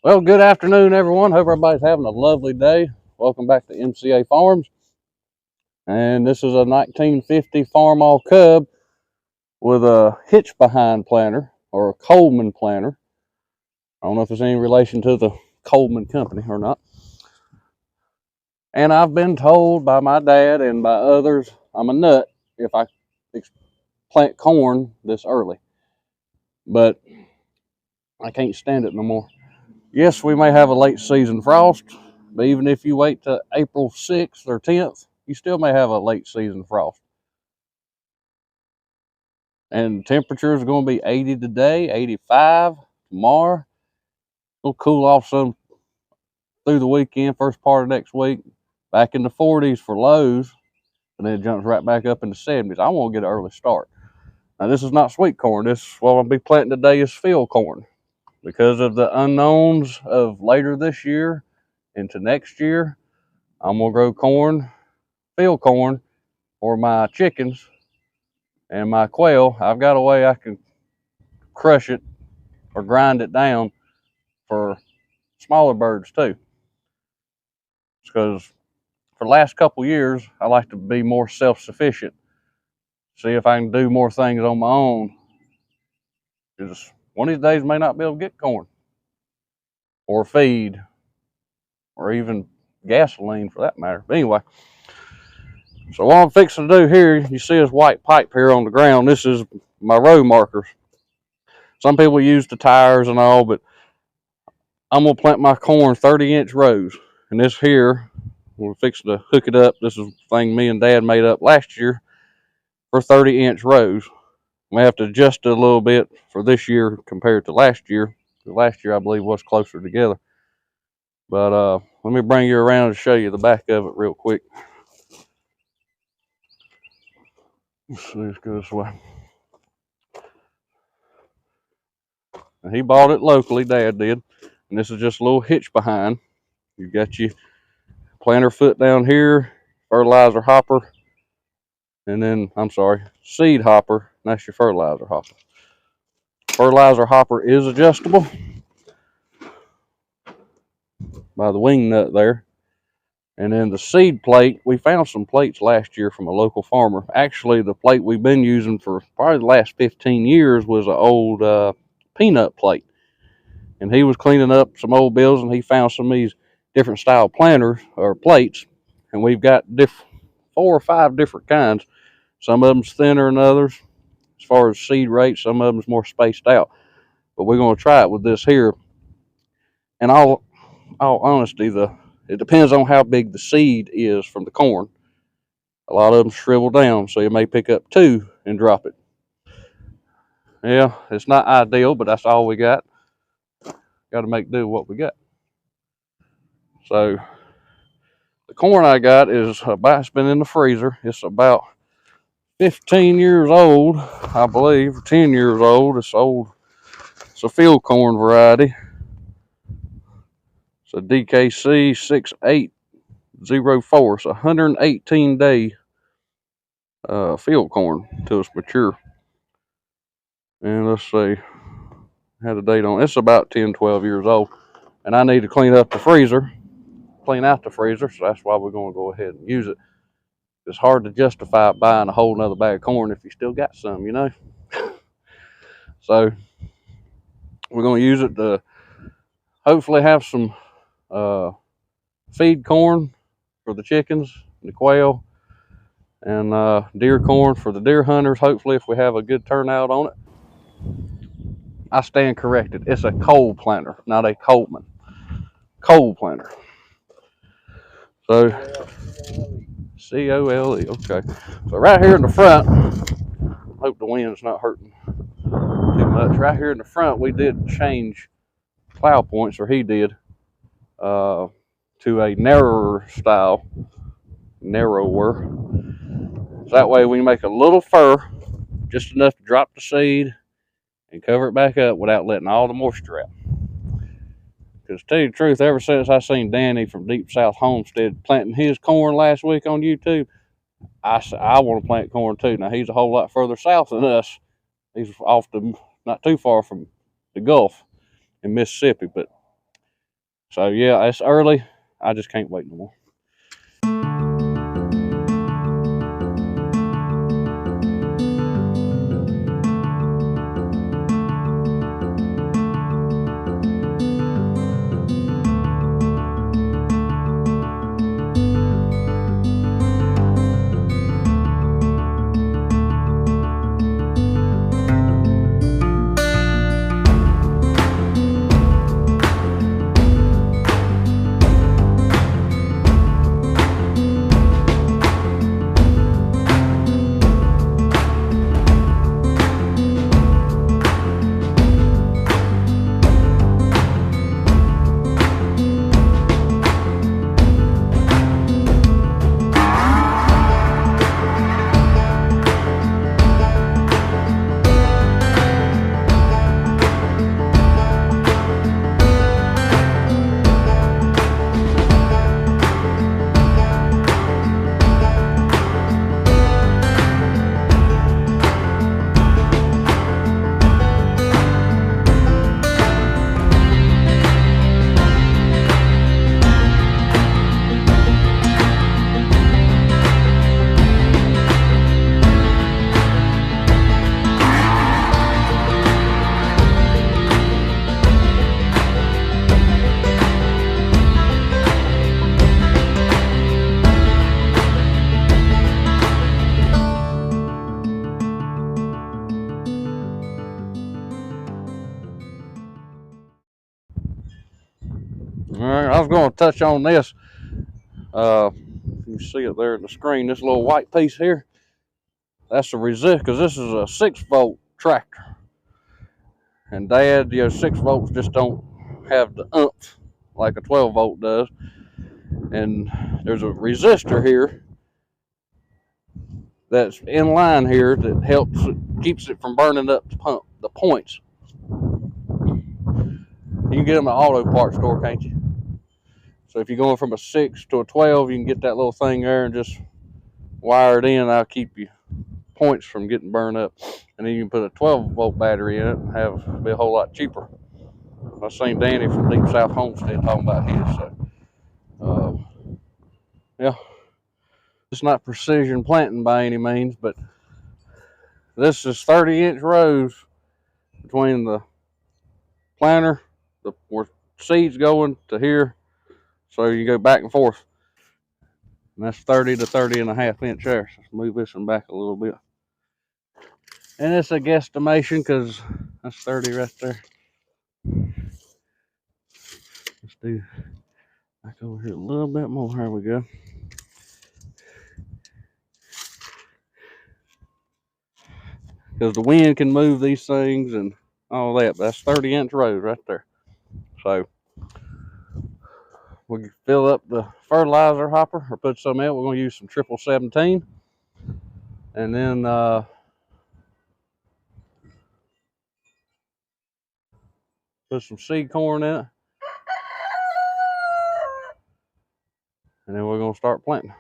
Well, good afternoon, everyone. Hope everybody's having a lovely day. Welcome back to MCA Farms. And this is a 1950 Farmall Cub with a hitch behind planter or a Coleman planter. I don't know if there's any relation to the Coleman company or not. And I've been told by my dad and by others I'm a nut if I plant corn this early. But I can't stand it no more. Yes, we may have a late season frost, but even if you wait till April 6th or 10th, you still may have a late season frost. And temperatures are going to be 80 today, 85 tomorrow. It'll cool off some through the weekend, first part of next week, back in the 40s for lows, and then it jumps right back up in the 70s. I want to get an early start. Now, this is not sweet corn. This, what I'll be planting today is field corn. Because of the unknowns of later this year into next year, I'm going to grow corn, field corn, for my chickens and my quail. I've got a way I can crush it or grind it down for smaller birds too. Because for the last couple years, I like to be more self-sufficient. See if I can do more things on my own. Because one of these days I may not be able to get corn or feed or even gasoline for that matter. But anyway, so what I'm fixing to do here, you see this white pipe here on the ground. This is my row markers. Some people use the tires and all, but I'm going to plant my corn 30-inch rows. And this here, we're fixing to hook it up. This is a thing me and Dad made up last year for 30-inch rows. We have to adjust it a little bit for this year compared to last year. Last year, I believe, was closer together. But let me bring you around and show you the back of it real quick. Let's go this way. And he bought it locally, Dad did. And this is just a little hitch behind. You got your planter foot down here, fertilizer hopper, and then, seed hopper. And that's your fertilizer hopper. Fertilizer hopper is adjustable by the wing nut there. And then the seed plate, we found some plates last year from a local farmer. Actually, the plate we've been using for probably the last 15 years was an old peanut plate. And he was cleaning up some old bills and he found some of these different style planters or plates. And we've got 4 or 5 different kinds. Some of them's thinner than others as far as seed rate. Some of them's more spaced out. But we're going to try it with this here. And all honesty, it depends on how big the seed is from the corn. A lot of them shrivel down, so you may pick up 2 and drop it. Yeah, it's not ideal, but that's all we got. Got to make do with what we got. So the corn I got it's been in the freezer. It's about 15 years old, I believe, 10 years old. It's old. It's a field corn variety. It's a DKC 6804. It's a 118-day field corn till it's mature. And let's see, I had a date on it. It's about 10, 12 years old. And I need to clean out the freezer, so that's why we're going to go ahead and use it. It's hard to justify buying a whole nother bag of corn if you still got some, you know. So we're going to use it to hopefully have some feed corn for the chickens, the quail, and deer corn for the deer hunters. Hopefully, if we have a good turnout on it. I stand corrected. It's a coal planter, not a Coleman. Coal planter. So, COLE. Okay. So right here in the front, hope the wind's not hurting too much. Right here in the front, we did change plow points, or he did, to a narrower style, narrower. So that way we can make a little fur, just enough to drop the seed and cover it back up without letting all the moisture out. Because to tell you the truth, ever since I seen Danny from Deep South Homestead planting his corn last week on YouTube, I want to plant corn too. Now he's a whole lot further south than us. He's not too far from the Gulf in Mississippi, but So yeah, it's early. I just can't wait no more. All right, I was going to touch on this. You see it there in the screen. This little white piece here. That's the resist, because this is a 6-volt tractor. And Dad, 6 volts just don't have the oomph like a 12 volt does. And there's a resistor here that's in line here that keeps it from burning up the points. You can get them at auto parts store, can't you? So if you're going from a 6 to a 12, you can get that little thing there and just wire it in. I'll keep your points from getting burned up. And then you can put a 12 volt battery in it and be a whole lot cheaper. I've seen Danny from Deep South Homestead talking about his. So, yeah, it's not precision planting by any means, but this is 30-inch rows between the planter, where seeds going to here, so you go back and forth. And that's 30 to 30.5-inch there. So let's move this one back a little bit. And it's a guesstimation because that's 30 right there. Let's do back over here a little bit more. Here we go. Because the wind can move these things and all that. But that's 30-inch rows right there. So we can fill up the fertilizer hopper or put some out. We're going to use some 1717. And then put some seed corn in it. And then we're going to start planting.